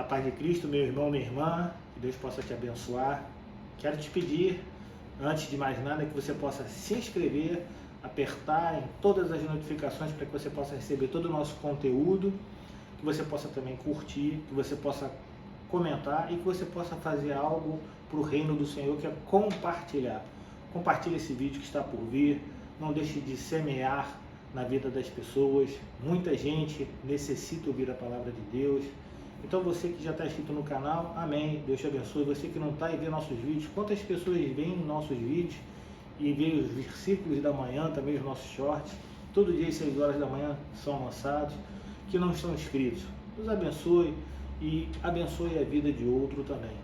A paz de Cristo, meu irmão, minha irmã, que Deus possa te abençoar. Quero te pedir, antes de mais nada, que você possa se inscrever, apertar em todas as notificações para que você possa receber todo o nosso conteúdo, que você possa também curtir, que você possa comentar e que você possa fazer algo para o reino do Senhor, que é compartilhar. Compartilhe esse vídeo que está por vir, não deixe de semear na vida das pessoas. Muita gente necessita ouvir a palavra de Deus. Então você que já está inscrito no canal, amém, Deus te abençoe. Você que não está e vê nossos vídeos, quantas pessoas veem nossos vídeos e veem os versículos da manhã, também os nossos shorts, todo dia às 6 horas da manhã são lançados, que não estão inscritos. Deus abençoe e abençoe a vida de outro também.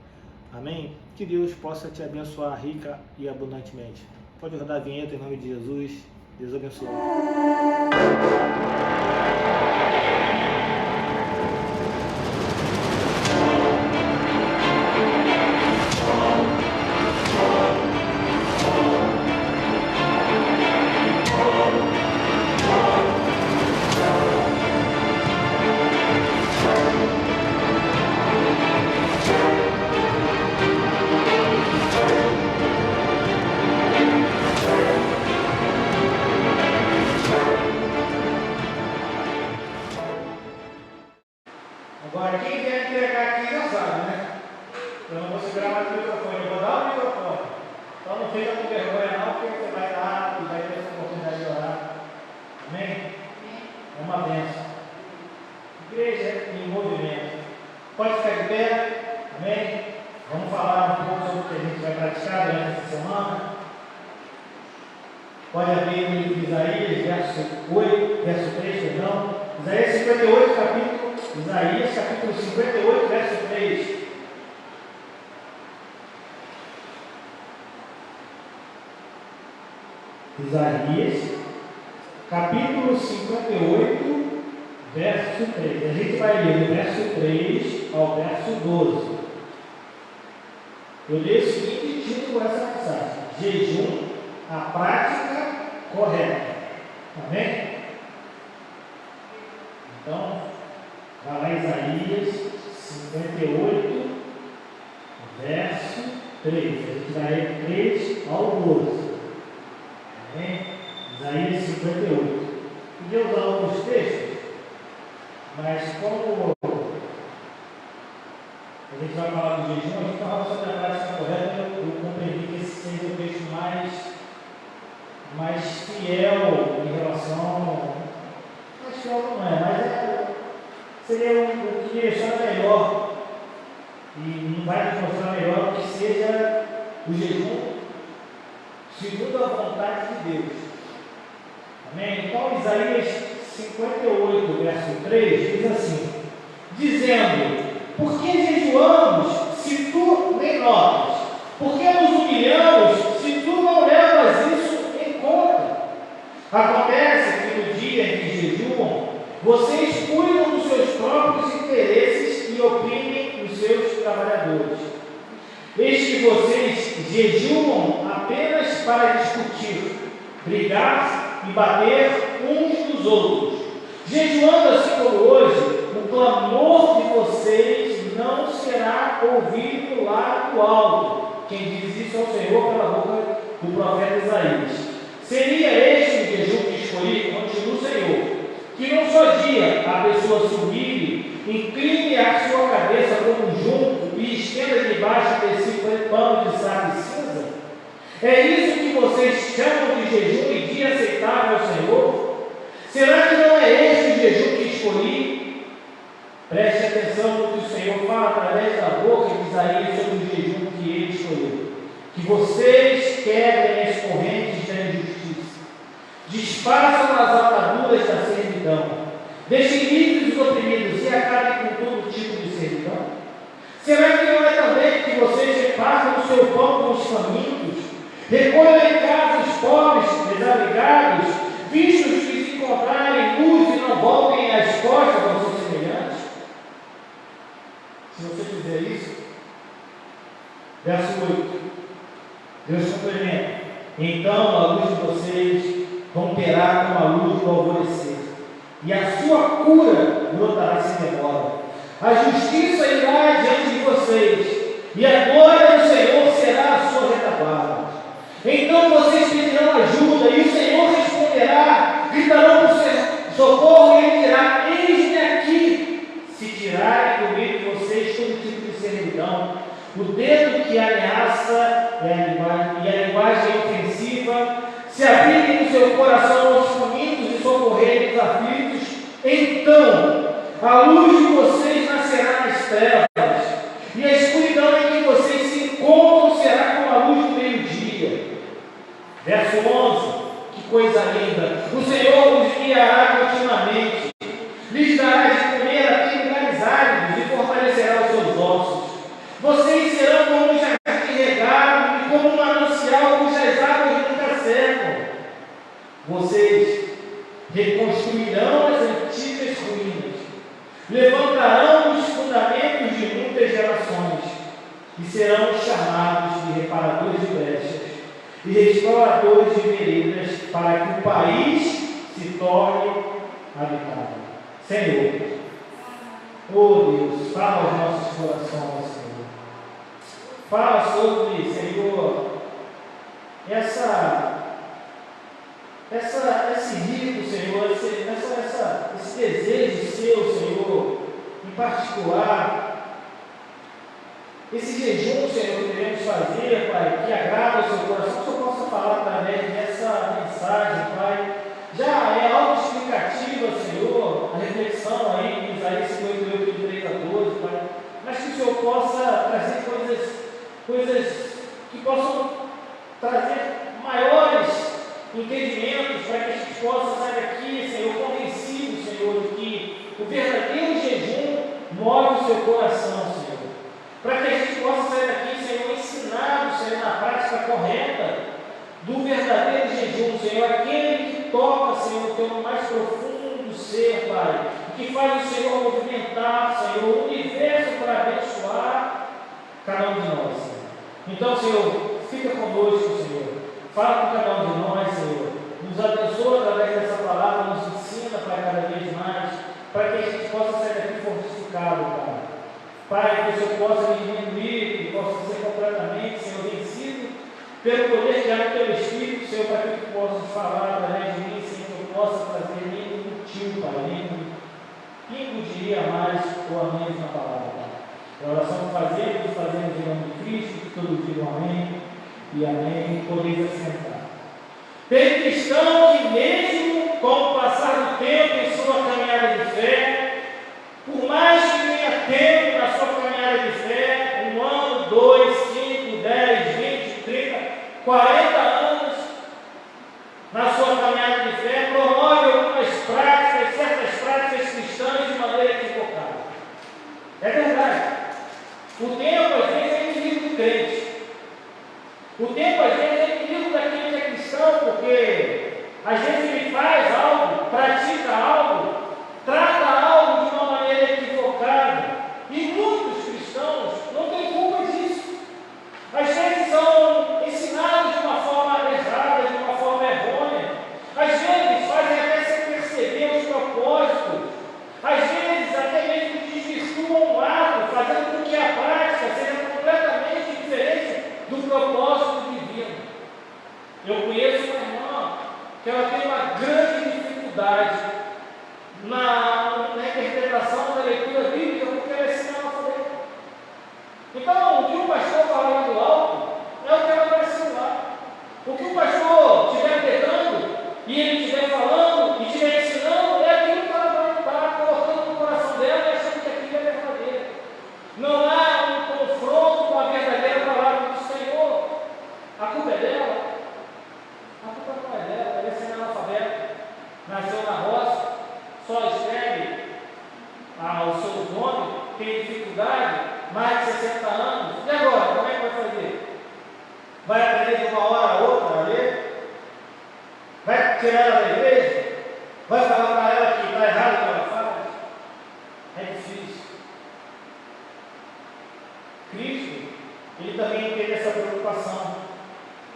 Amém? Que Deus possa te abençoar rica e abundantemente. Pode rodar a vinheta em nome de Jesus. Deus abençoe. Agora, quem quer entregar aqui já sabe, né? Eu não vou segurar mais o microfone, eu vou dar o microfone. Então não fica com vergonha não, porque você vai dar e vai ter essa oportunidade de orar. Amém? É uma bênção. Igreja em movimento. Pode ficar de pé? Amém? Vamos falar um pouco sobre o que a gente vai praticar durante essa semana. Pode abrir no livro de Isaías, verso 3, perdão. Isaías 58, Isaías capítulo 58, verso 3. Isaías capítulo 58, verso 3. A gente vai ler do verso 3 ao verso 12. Eu leio o seguinte título dessa passagem: Jejum, a prática correta. Amém? Então, vai lá, Isaías 58, verso 3. A gente vai ler 3 ao 12. Amém? Isaías 58. Podia usar outros textos, mas como a gente vai falar do jejum, a gente vai falar sobre a prática correta. Eu compreendi que esse seja o texto mais fiel em relação. Mais fiel não é, mas seria o que deixar melhor e não vai nos mostrar melhor que seja o jejum segundo a vontade de Deus. Amém? Então, Isaías 58, verso 3 diz assim: dizendo: por que jejuamos se tu nem notas? Por que nos humilhamos se tu não levas isso em conta? Acontece que no dia em que jejuam, vocês cuidam dos seus próprios interesses e oprimem os seus trabalhadores. Eis que vocês jejuam apenas para discutir, brigar e bater uns nos outros. Jejuando assim como hoje, o clamor de vocês não será ouvido lá do alto. Quem diz isso é o Senhor pela boca do profeta Isaías. Seria este o jejum que escolhi? Continua o Senhor. Que num só dia a pessoa se humilhe, incline a sua cabeça como um junco e estenda debaixo desse pano de saco e cinza? É isso que vocês chamam de jejum e dia aceitável ao Senhor? Será que não é este o jejum que escolhi? Preste atenção no que o Senhor fala através da boca de Isaías sobre o jejum que ele escolheu. Que vocês quebrem as correntes da injustiça, desfaçam as ataduras da servidão, deixem livres os oprimidos e acabem com todo tipo de servidão? Será que não é também que vocês repartam o seu pão com os famintos, recolham em casa os pobres desabrigados, vistos que se encontrarem nus e não voltem as costas aos seus semelhantes? Se você fizer isso, verso 8, Deus complementa: então a luz de vocês romperá como a luz do alvorecer, e a sua cura brotará sem demora. A justiça irá e a glória do Senhor será a sua retaguarda. Então vocês pedirão ajuda, e o Senhor responderá, gritarão por socorro, e ele dirá: eis-me aqui. Se tirarem do meio de vocês todo tipo de servidão, o dedo que ameaça e a linguagem ofensiva, se abrirem no seu coração aos famintos e socorrerem os aflitos, então a luz de vocês nascerá nas trevas, e a escuridão em que vocês se encontram será como a luz do meio-dia. Verso 11, que coisa linda! O Senhor os guiará continuamente, lhes dará de comer até lugares áridos e fortalecerá os seus ossos. Vocês serão como um jardim regado e como um manancial cujas águas nunca secam. Vocês reconstruirão as antigas ruínas, levantarão os fundamentos de muitas gerações e serão chamados de reparadores de brechas e restauradores de veredas, para que o país se torne habitável. Senhor, oh Deus, fala aos nossos corações, Senhor. Fala sobre, Senhor, esse rito, Senhor, esse desejo seu, Senhor, em particular, esse jejum, Senhor, que queremos fazer, Pai, que agrada ao seu coração, que o Senhor possa falar através dessa mensagem, Pai. Já é autoexplicativa, Senhor, a reflexão aí em Isaías 58, de 3 a 12, Pai, mas que o Senhor possa trazer coisas que possam trazer maiores entendimentos, para que a gente possa sair daqui, Senhor, convencido, Senhor, de que o verdadeiro jejum move o seu coração, Senhor. Para que a gente possa sair daqui, Senhor, ensinado, Senhor, na prática correta do verdadeiro jejum, Senhor, aquele que toca, Senhor, o teu mais profundo ser, Pai, que faz o Senhor movimentar, Senhor, o universo para abençoar cada um de nós, Senhor. Então, Senhor, fica conosco, Senhor, fala com cada um de nós, Senhor, nos abençoa através dessa palavra, nos ensina, Pai, cada vez mais, para que a gente possa sair daqui fortificado, Pai. Pai, que o Senhor possa me diminuir e possa ser completamente, Senhor, vencido pelo poder que há no teu Espírito, Senhor, para que tu possas falar através de mim, Senhor, que eu possa trazer nem motivo, Pai, nem pingo de dia a mais ou a menos na palavra, Pai. A oração que fazemos em nome de Cristo, que todos digam amém e amém, podeis assentar. Tem cristão que mesmo com o passar do tempo em sua caminhada de fé, por mais que tenha tempo na sua caminhada de fé, 1 ano, 2, 5, 10, 20, 30, 40 anos na sua caminhada de fé, promove algumas práticas, certas práticas cristãs de maneira equivocada. É verdade. O tempo às vezes é inimigo do crente. O tempo às vezes é inimigo daquele que é cristão, porque às vezes ele faz algo, pratica algo, trata algo de uma maneira equivocada. E muitos cristãos não têm culpa disso. Às vezes são ensinados de uma forma errada, de uma forma errônea. Às vezes fazem até sem perceber os propósitos. Às vezes até mesmo desvirtuam o ato, fazendo com que a prática seja completamente diferente do propósito divino. Eu conheço uma irmã que ela tem uma grande dificuldade na interpretação da leitura bíblica, porque ela é analfabeta. Então, o que o pastor falar do alto é o que ela vai ensinar. O que o pastor estiver pregando e ele estiver falando e estiver ensinando é aquilo que ela vai estar colocando no coração dela e achando que aquilo é verdadeiro. Não há um confronto com a verdadeira palavra do Senhor. A culpa é dela? A culpa não é dela, ela é semi-analfabeta, nasceu na roça, só escreve o seu nome, tem dificuldade, mais de 60 anos. E agora, como é que vai fazer? Vai aprender de uma hora a outra a ler? Vai tirar ela da igreja? Vai falar para ela que está errado o que ela faz? É difícil. Cristo, ele também teve essa preocupação.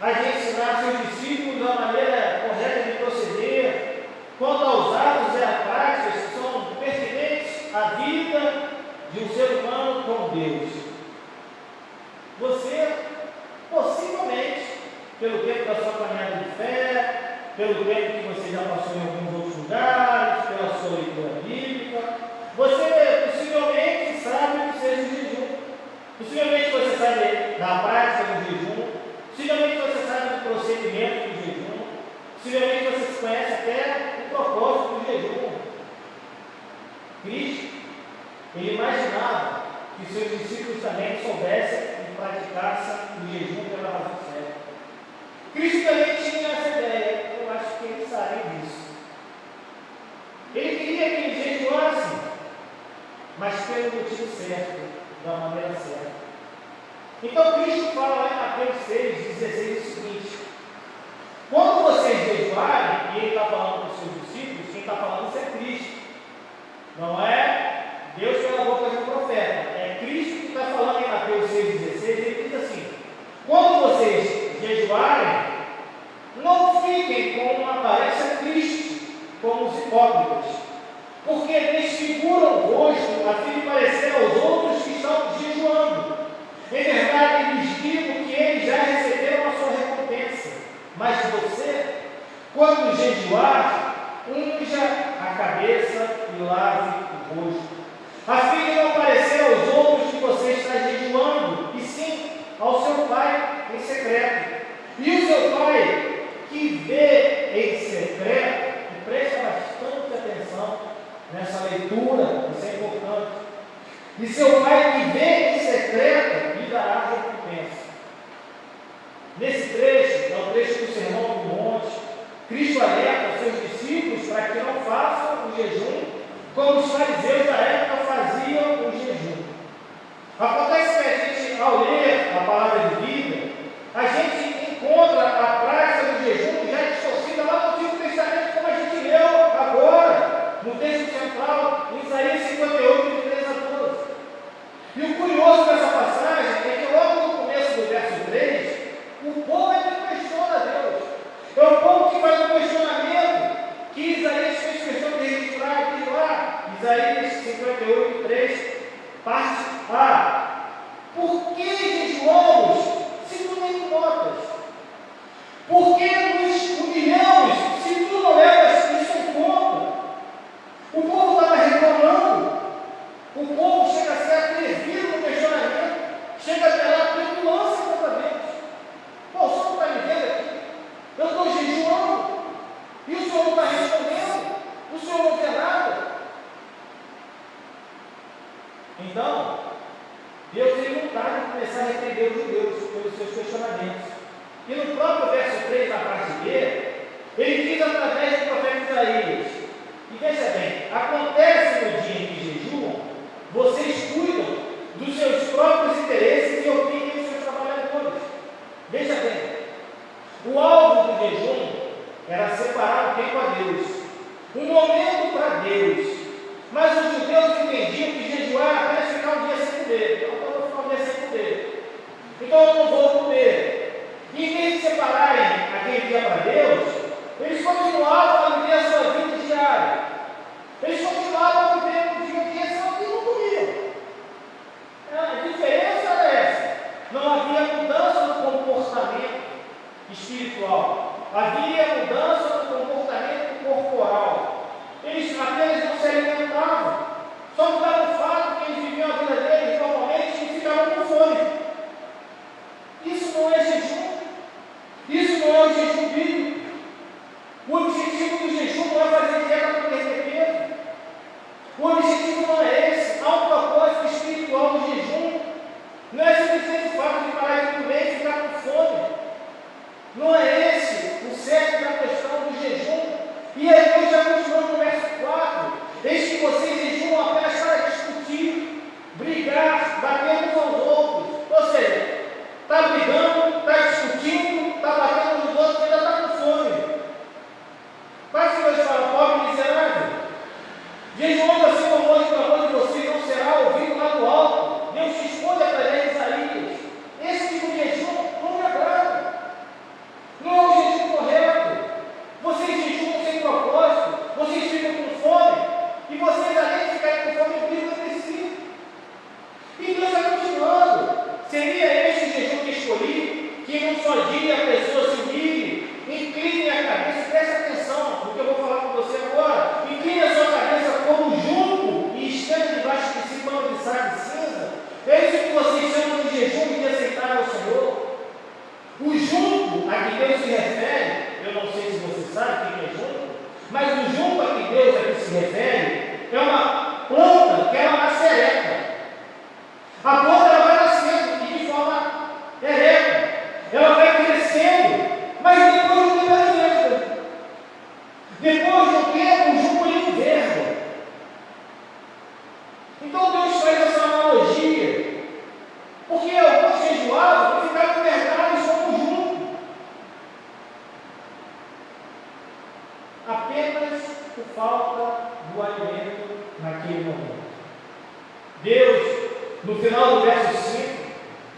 A gente ensinar seus discípulos da maneira correta de proceder, quanto aos atos e às práticas que são pertinentes à vida de um ser humano com Deus. pelo tempo que você já passou em alguns outros lugares, pela sua leitura bíblica. Você possivelmente sabe o que seja o jejum. Possivelmente você sabe da prática do jejum. Possivelmente você sabe do procedimento do jejum. Possivelmente você conhece até o propósito do jejum. Cristo, ele imaginava que seus discípulos também soubessem e praticassem o jejum pela razão certa. Cristo também tinha essa ideia. Eu acho que eles sabem disso. Ele queria que eles jejuassem, mas pelo motivo certo, da maneira certa. Então Cristo fala lá em Mateus 6,16 o seguinte: quando vocês jejuarem, e ele está falando para os seus discípulos, quem está falando isso é Cristo. Não é Deus pela boca de um profeta. É Cristo que está falando em Mateus 6,16. Ele diz assim: quando vocês jejuarem, não fiquem com uma aparência triste, como os hipócritas, porque desfiguram o rosto a fim de parecer aos outros que estão jejuando. Em verdade, lhes digo que eles já receberam a sua recompensa. Mas você, quando jejuar, unja a cabeça e lave o rosto, a fim de não parecer aos outros que você está jejuando, e sim ao seu Pai em secreto. E o seu Pai, que vê em secreto, e presta bastante atenção nessa leitura, isso é importante. E seu Pai, que vê em secreto, lhe dará recompensa. Nesse trecho, é o trecho do Sermão do Monte, Cristo alerta os seus discípulos para que não façam o jejum como os fariseus da época faziam o jejum. Acontece que a gente, ao ler a palavra de vida, a gente encontra a prática do jejum já distorcida lá no Antigo Testamento, como a gente leu agora, no texto central, em Isaías 58, de 3 a 12. E o curioso dessa passagem é que logo no começo do verso 3, o povo é que questiona Deus. É o povo que faz um questionamento que Isaías fez questão de registrar aqui lá, Isaías 58, 3, parte A. Por que jejuamos se tu nem notas? Por que nos humilhamos se tu não levas isso em conta? O povo estava reclamando. O povo chega a ser atrevido no questionamento, chega a ter a petulância contra Deus. Pô, o senhor não está me vendo aqui? Eu estou jejuando e o senhor não está respondendo, o senhor não vê nada. Então, Deus tem vontade de começar a repreender os judeus pelos seus questionamentos. E no próprio verso 3, na parte B, ele diz através do profeta Isaías: e veja bem, acontece no dia em que jejuam, vocês cuidam dos seus próprios interesses e oprimem os seus trabalhadores. Veja bem, o alvo do jejum era separar o tempo a Deus, um momento para Deus. Mas os judeus entendiam que jejuar era apenas ficar um dia sem comer. Então eu vou ficar um dia sem comer, então eu não vou comer. E em vez de separarem aquele dia para Deus, eles continuavam a viver a sua vida diária. Eles continuavam a viver no dia a dia, só que não comiam. A diferença era essa: não havia mudança no comportamento espiritual, havia mudança no comportamento corporal. Eles apenas não se alimentavam, só mudava o fato que eles viviam a vida deles normalmente e ficavam com fome. Isso não é jejum, isso não é o jejum bíblico. O objetivo do jejum não é fazer dieta para perder peso. O objetivo não é esse. Há um propósito espiritual do jejum. Não é simplesmente o fato de parar de comer e ficar com fome. Não é esse o cerne da questão do jejum. E aí Deus já continuou no verso 4. Eis que vocês jejuam apenas para discutir, brigar, bater uns aos outros. Ou seja, está brigando, está discutindo, está batendo nos outros e ainda está com fome. Mas se Deus fala: pobre miserável, jejuando assim como hoje o clamor de vocês não será ouvido lá do alto. Deus responde através de Isaías. Esse tipo de jejum não me agrada. Não é o jejum correto. Vocês jejuam sem propósito, vocês ficam com fome, e vocês, além de ficarem com fome, brigam entre si. E Deus está continuando. Seria este o jejum que escolhi, que em um só dia a pessoa se humilhe, Incline a cabeça, preste atenção, porque eu vou falar com você agora. Incline a sua cabeça como junco e esteja debaixo de si quando ele sai de cinza. É isso que vocês chamam de jejum e de aceitar ao Senhor. O junco a que Deus se refere, eu não sei se você sabe o que é junco, mas o junco a que Deus aqui se refere é uma planta que é uma maçareca. A planta ela vai nascendo de forma ereta, ela vai crescendo, mas depois do tempo ela enverga. Depois do tempo o junco ele enverga. Então Deus faz essa analogia, porque alguns jejuavam e ficavam envergados como junco, apenas por falta do alimento naquele momento. Deus, no final do verso 5,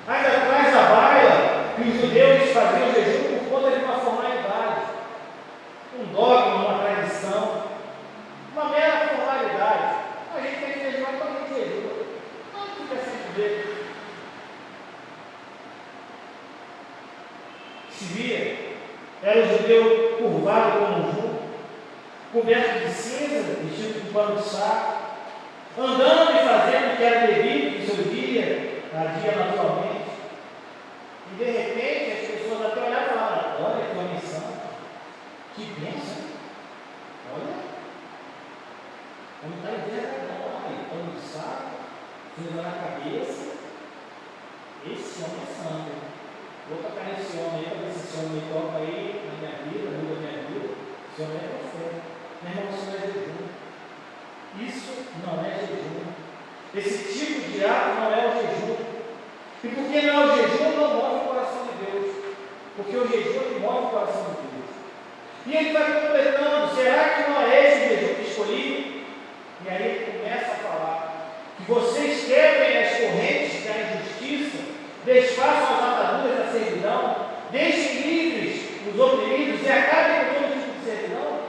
ainda traz a baila que os judeus faziam jejum por conta de uma formalidade, um dogma, uma tradição, uma mera formalidade. A gente tem que jejuar quando a gente jejua, não fica sem poder. Se via, era o judeu curvado como um junco, coberto de cinza, vestido com pano de saco, andando e fazendo o que era devido no seu dia a dia naturalmente. E de repente as pessoas até olhavam e falavam: olha que homem santo, que bênção, olha, como está envergadão, aí, pano de saco, cinza na cabeça. Esse homem é santo. Vou tocar nesse homem aí, para ver se esse homem toca aí na minha vida, muda a minha vida. Esse homem é profeta. Meu irmão, isso não é jejum. Isso não é jejum. Esse tipo de ato não é o jejum. E porque não é o jejum, não move o coração de Deus. Porque o jejum ele move o coração de Deus. E ele vai completando: será que não é esse o jejum que escolhi? E aí ele começa a falar que vocês quebrem as correntes da injustiça, desfaçam as ataduras da servidão, deixem livres os oprimidos e acabem com todo tipo de servidão?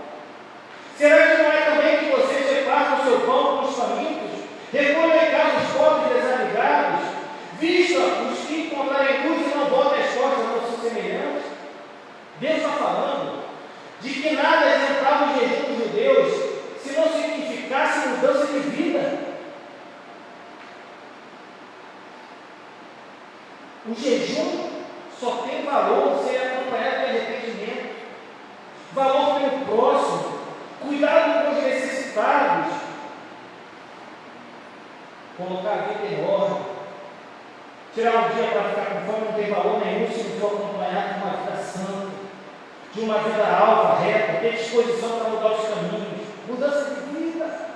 Será que não é também que vocês repartam o seu pão com os famintos, recolham em casa os pobres desabrigados, vistam os que encontrarem cruz e não botem as costas aos seus semelhantes? Deus está falando de que nada adiantava o jejum dos judeus se não significasse mudança de vida. O jejum só tem valor se é acompanhado de arrependimento, valor pelo próximo, cuidado com os necessitados, colocar a vida em ordem. Tirar um dia para ficar com fome não tem valor nenhum se não for acompanhado de uma vida santa, de uma vida alva, reta, ter disposição para mudar os caminhos, mudança de vida.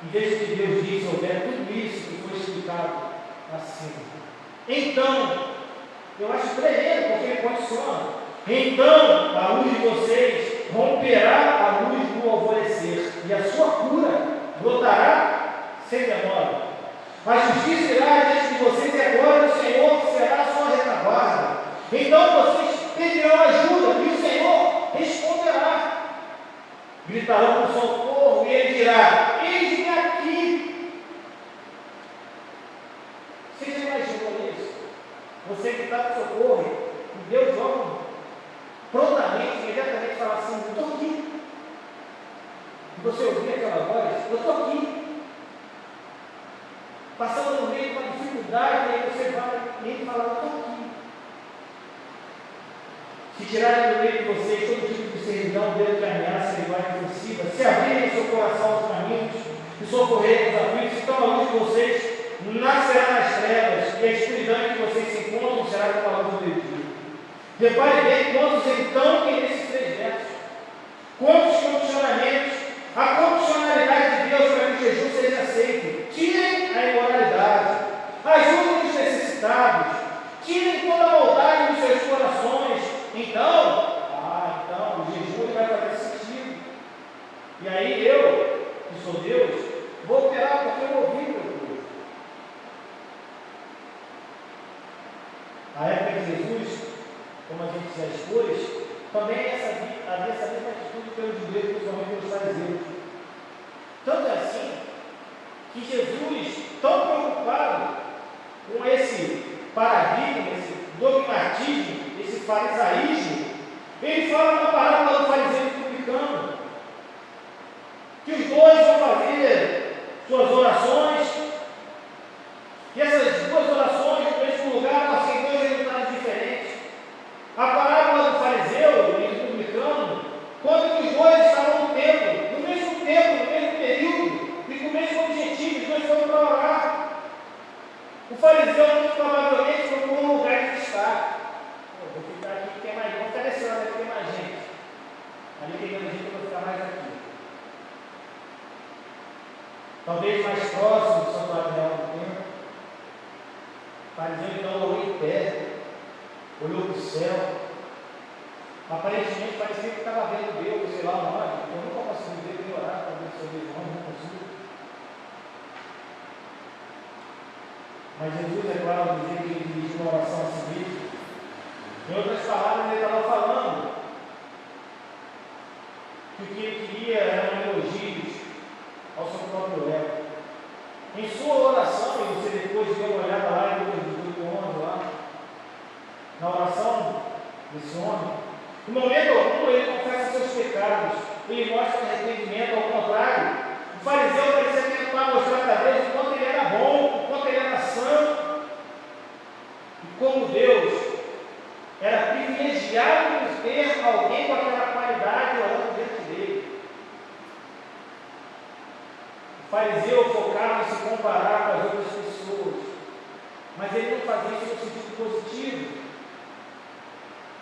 Em vez de Deus diz, houver tudo isso que foi explicado acima. Então, eu acho tremendo porque ele condiciona. Então, a luz de vocês romperá a luz do alvorecer, e a sua cura brotará sem demora. A justiça irá diante de vocês, e agora o Senhor será a sua retaguarda. Então vocês pedirão ajuda, e o Senhor responderá. Gritarão por socorro, e ele dirá: eis-me aqui. Você já imaginou isso? Você gritar por socorro, e Deus logo, prontamente, imediatamente fala assim: eu estou aqui. E você ouvir aquela voz: eu estou aqui. Passando no meio de uma dificuldade, e aí você vai e ele fala: eu estou aqui. Se tirarem do meio de vocês todo tipo de servidão, Deus de ameaça e vai ofensiva, se abrirem seu coração aos caminhos e socorrerem os aflitos, então a luz de vocês nascerá nas trevas, e a escuridão em que vocês se encontram será como a luz do meio-dia. Repare bem quantos então tem nesses 3 versos. Quantos condicionamentos, a condicionalidade de Deus para que o jejum seja aceito. Tirem a imoralidade, ajudem os necessitados, tirem toda a maldade dos seus corações. Então, o jejum vai fazer sentido. E aí eu, que sou Deus, vou operar porque eu ouvi meu Deus. A época de Jesus, como a gente já expôs, também havia essa mesma atitude pelos judeus, principalmente pelos fariseus. Tanto é assim que Jesus, tão preocupado com esse paradigma, esse dogmatismo, esse farisaísmo, ele fala na parábola do fariseu e do publicano, que os dois vão fazer suas orações, e essas duas orações, no mesmo lugar, elas têm dois resultados diferentes. A parábola do fariseu e do publicano, quando os dois estavam no templo, no mesmo período, e com o mesmo objetivo, os dois foram para orar. O fariseu, muito provavelmente, procurou um lugar de estar. Vou ficar aqui que tem mais, vou ficar nesse lado aqui que tem mais gente. Ali tem menos gente, eu vou ficar mais aqui. Talvez mais próximo do santuário do templo. O fariseu então olhou em pé, olhou para o céu. Aparentemente parecia que estava vendo Deus, sei lá onde. Eu nunca consegui ver ele orar para ver se eu vejo onde, não consigo. Mas Jesus, é claro, dizia que ele dirigiu uma oração a si mesmo. Em outras palavras, ele estava falando que o que ele queria eram elogios ao seu próprio ego. Em sua oração, e você depois deu uma olhada lá em Lucas 18:11, lá, na oração desse homem, no momento algum ele confessa seus pecados, ele mostra arrependimento. Ao contrário, o fariseu parecia tentar mostrar para Deus o quanto ele era bom, o quanto ele era santo, e como Deus era privilegiado por ter alguém com aquela qualidade orando diante dele. O fariseu focava em se comparar com as outras pessoas, mas ele não fazia isso no sentido positivo.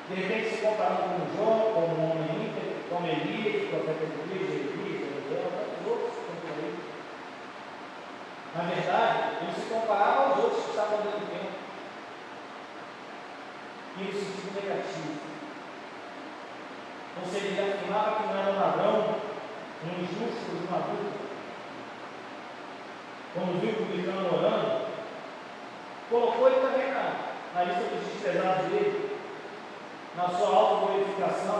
De repente se comparando com João, como um homem íntegro, como Elias, o profeta Elias, Eliseu, tantos outros que estão por aí. Na verdade, ele se comparava aos outros que estavam dentro do templo, e no sentido negativo. Ou seja, ele afirmava que não era um ladrão, um injusto, um adulto. Quando viu o publicano orando, colocou ele também na lista dos desprezados dele, na sua autoglorificação,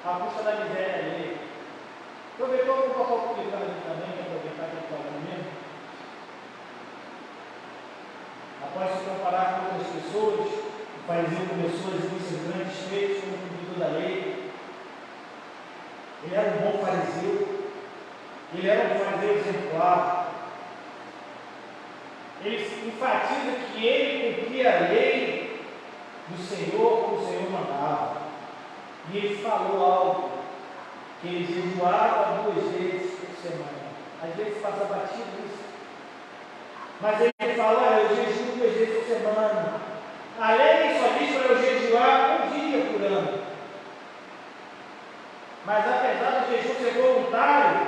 à custa da miséria dele. Aproveitou para colocar o publicano aqui também, para aproveitar que ele está aqui mesmo. Após se comparar com outras pessoas, o fariseu começou a exibir seus grandes feitos como cumpridor da lei. Ele era um bom fariseu, ele era um fariseu exemplar. Ele enfatiza que ele cumpria a lei do Senhor como o Senhor mandava. E ele falou algo, que ele jejuava 2 vezes por semana. Às vezes passa batido isso. Mas ele fala, olha, eu jejuo 2 vezes por semana. A lei só diz para eu jejuar 1 dia por ano. Mas apesar do jejum ser voluntário,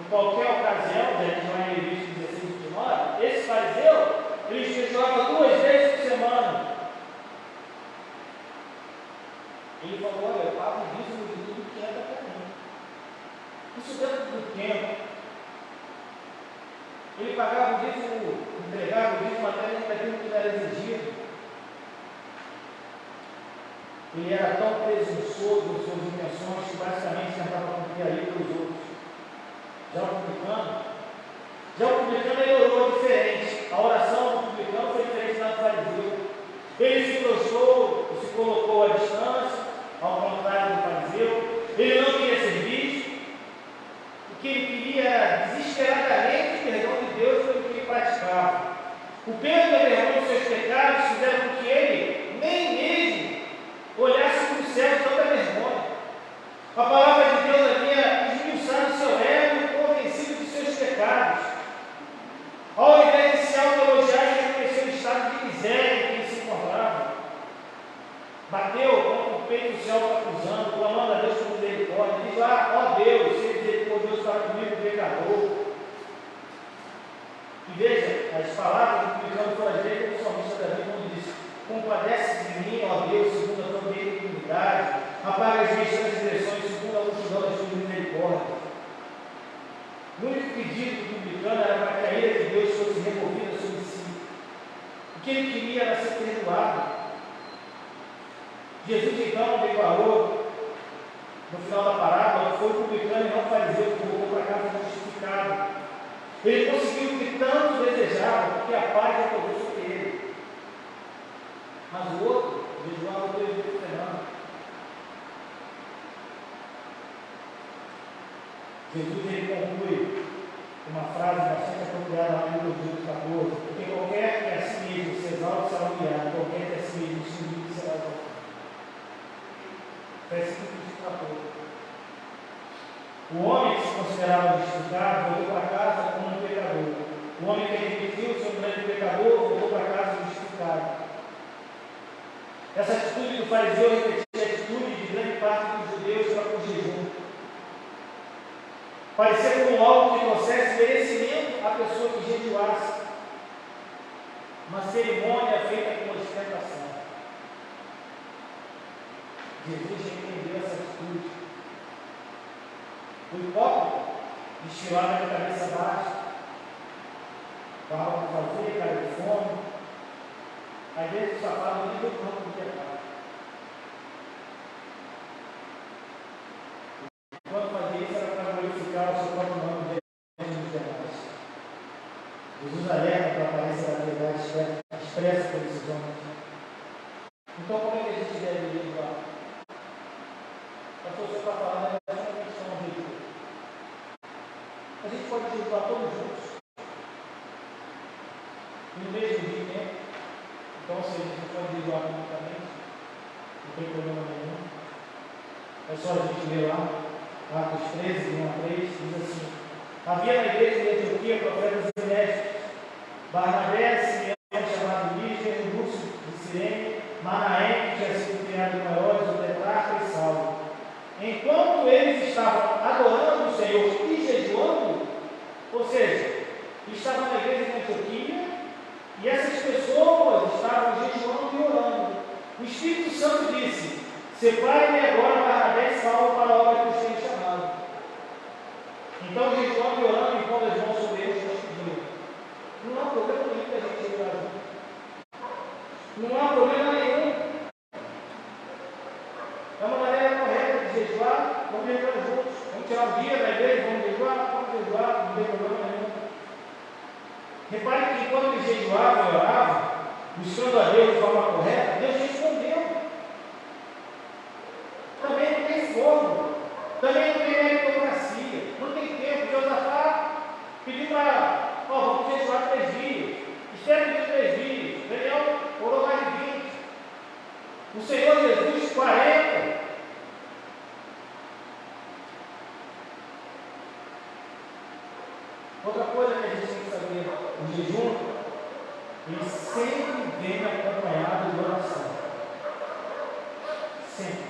em qualquer ocasião, a gente vai em Levítico 16:29, esse fariseu, ele jejuava 2 vezes por semana. Ele falou, olha, eu pago o dízimo de tudo que entra para mim. Isso dentro do tempo. Ele pagava o dízimo, entregava o dízimo até dentro daquilo que era exigido. Ele era tão presunçoso nas suas intenções que basicamente tentava cumprir a lei dos outros. Já o publicano ele orou diferente. A oração do publicano foi diferente da do fariseu. Ele se prostrou, se colocou à distância, ao contrário do fariseu. Ele não queria ser visto. O que ele queria era desesperadamente o perdão de Deus pelo que ele praticava. O Pedro e a vergonha dos seus pecados fizeram com que ele nem mesmo olhasse para o céu de tanta vergonha. A palavra de Deus havia esmiuçado o seu ego, convencido de seus pecados. Ao invés de se autoelogiar, ele reconheceu o estado de miséria em que ele se encontrava. Bateu contra o peito, o céu acusando, clamando a Deus por misericórdia. Diz lá, ó Deus, seja misericordioso para comigo, pecador. E veja, as palavras do publicano foram as mesmas do salmista Davi, quando disse: compadece de mim, ó Deus, segundo a tua benignidade, apaga as minhas transgressões, segundo a multidão das tuas misericórdias. O único pedido do publicano era para que a ira de Deus fosse removida sobre si. O que ele queria era ser perdoado. Jesus então declarou, no final da parábola, que foi o publicano e não o fariseu que voltou para casa justificado. Ele conseguiu o que tanto desejava, porque a paz repousou sobre ele. Mas o outro jejuava 3 vezes por semana. Jesus ele conclui uma frase bastante apropriada lá no livro de 14, porque qualquer que a si mesmo se exalte será humilhado, qualquer que a si mesmo se humilhe será exaltado. Versículo 14. O homem que se considerava justificado voltou para casa como um pecador. O homem que admitiu-se um grande pecador voltou para casa justificado. Essa atitude do fariseu refletia a atitude de grande parte dos judeus para com o jejum. Parecia como algo que trouxesse merecimento à pessoa que jejuasse. Uma cerimônia feita com ostentação. Jesus entendeu essa atitude. O hipócrita, desfilado de cabeça baixa, com algo para fazer, cara de fome, às vezes só fala nem do campo do pecado. Quando fazia isso era para glorificar o seu próprio nome diante dos demais. Jesus alerta para a aparência da verdade expressa por esses homens. Então, como é que a gente deve jejuar? Pastor, você está falando da questão do jejum. A gente pode jejuar todos juntos, no mesmo dia, né? Então, se a gente pode jejuar publicamente, não tem problema nenhum. É só a gente ler lá, Atos 13, 1 a 3, diz assim: havia na igreja de Antioquia profetas e mestres, Barnabé, Simeão, chamado Líger, Lúcio de Cirene, Manaém, que tinha sido criado em Herodes, o tetrarca e Saulo. Enquanto eles estavam adorando o Senhor e jejuando, ou seja, estavam na igreja de Antioquia, e essas pessoas estavam jejuando e orando. O Espírito Santo disse: separe-me agora Barnabé e Saulo para a obra que os tenho chamado. Então, jejuando e orando, impondo as mãos sobre eles, nós pedimos. Não há problema nenhum que a gente jejuar junto. Não há problema nenhum. É uma maneira correta de jejuar, vamos jejuar juntos. Vamos tirar um dia da igreja, vamos jejuar, não tem problema nenhum. Repare que quando eles jejuavam e oravam, buscando a Deus de forma correta, Deus respondeu. Também não tem forno, também não tem meritocracia, não tem tempo. Josafá pediu para, vamos jejuar 3 dias, Esther pediu 3 dias, Daniel orou mais de 20, o Senhor Jesus 40. Outra coisa que a gente tem que saber, o jejum, ele sempre vem acompanhado de oração. Sempre.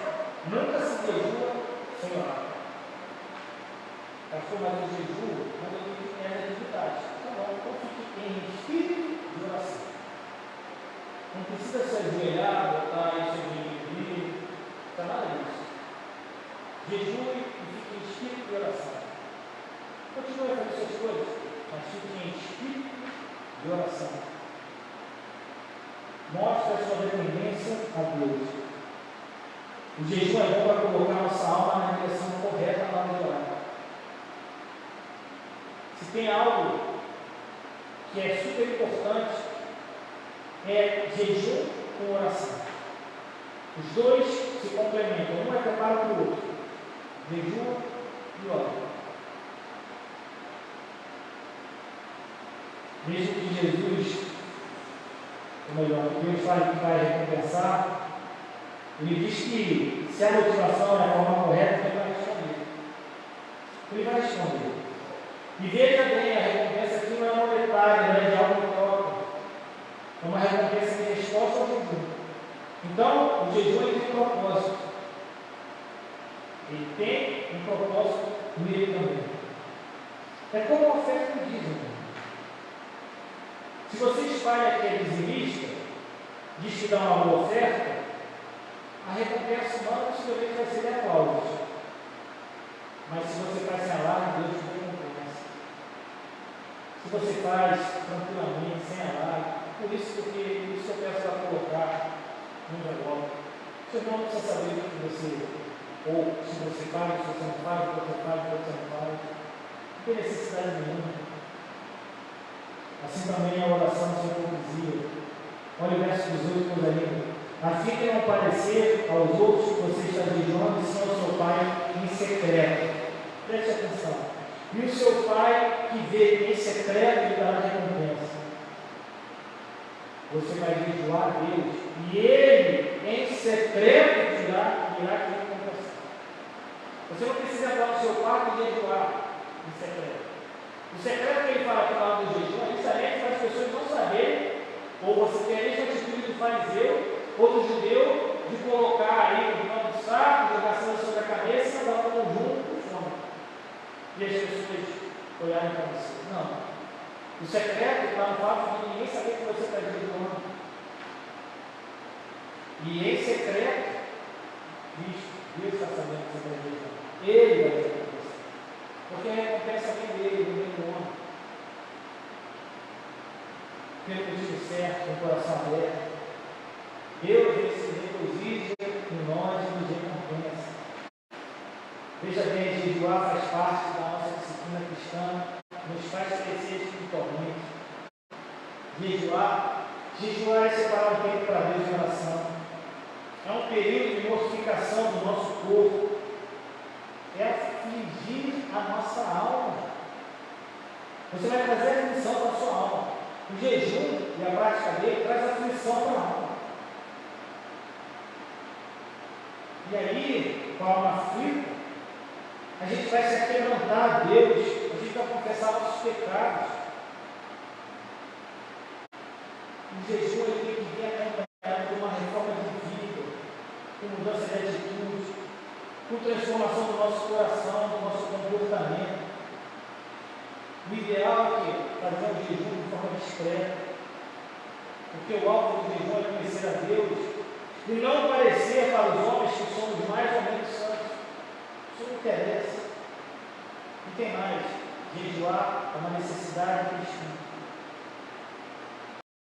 Nunca se jejua sem orar. Pastor, mas o jejum, mas ele tem as atividades. Então fique em espírito de oração. Não precisa se ajoelhar, botar isso de livre, não é nada disso. Jejue e fique em espírito de oração. Continue a fazer suas coisas, mas fique em espírito de oração. Mostre a sua dependência a Deus. O jejum é bom para colocar nossa alma na direção correta na hora de orar. Se tem algo que é super importante, é jejum com oração. Os dois se complementam, um é preparo para o outro. Jejum e ora. Mesmo que Jesus, ou melhor, que Deus fale que vai recompensar, ele diz que se a motivação é a forma correta, ele vai responder. Ele vai responder. E veja bem, a recompensa aqui não é monetária, não é de algo que toca. É uma recompensa de resposta ao jejum. Então, o jejum tem um propósito. Ele tem um propósito nele também. É como a oferta do dízimo. Se você espalha que é dizimista, diz que dá uma boa oferta, a recompensa humana possivelmente vai ser de aplausos. Mas se você faz sem alarme, Deus te recompensa. Se você faz tranquilamente, sem alarme, por isso eu peço para colocar no envelope. Seu irmão não precisa saber o que você, ou se você faz, se você não faz, o que você faz, o que você não faz. Não tem necessidade nenhuma. Assim também a oração sem hipocrisia. Olha o verso 18, coisa linda. a fim de não parecer aos outros que você está jejuando, e sim ao seu Pai em secreto. Preste atenção. E o seu Pai que vê em secreto lhe dará recompensa. Você vai jejuar a Deus, e Ele em secreto irá te recompensar. Você não precisa entrar no seu quarto e jejuar em secreto. O secreto que ele fala aqui na hora do jejum é justamente para as pessoas não saberem, ou você tem a mesma atitude do fariseu ou do judeu, de colocar aí no final do saco, jogar sangue sobre a cabeça e dar um conjunto por fome. E as pessoas olharem para você. Não. O secreto está no fato de ninguém saber que você está jejuando. E em secreto, Deus está sabendo que você está jejuando. Ele vai te recompensar. Porque a recompensa vem dele, não vem do homem. Pelo motivo certo, com o coração aberto. Deus se regozija em nós e nos recompensa. Veja bem, jejuar faz parte da nossa disciplina cristã, nos faz crescer espiritualmente. Jejuar é separar um tempo para Deus em oração. É um período de mortificação do nosso corpo. É afligir a nossa alma. Você vai trazer aflição para a sua alma. O jejum e a prática dele traz aflição para a alma. E aí, com a alma aflita, a gente vai se aquebrantar a Deus, a gente vai confessar nossos pecados. O jejum ele tem que vir acompanhado de uma reforma de vida, com mudança de atitude, com transformação do nosso coração, do nosso comportamento. O ideal é que fazer o jejum de forma discreta, porque o alvo do jejum é conhecer a Deus e não parecer para os homens que somos mais ou menos santos. Isso não interessa. E tem mais, jejuar é uma necessidade cristã.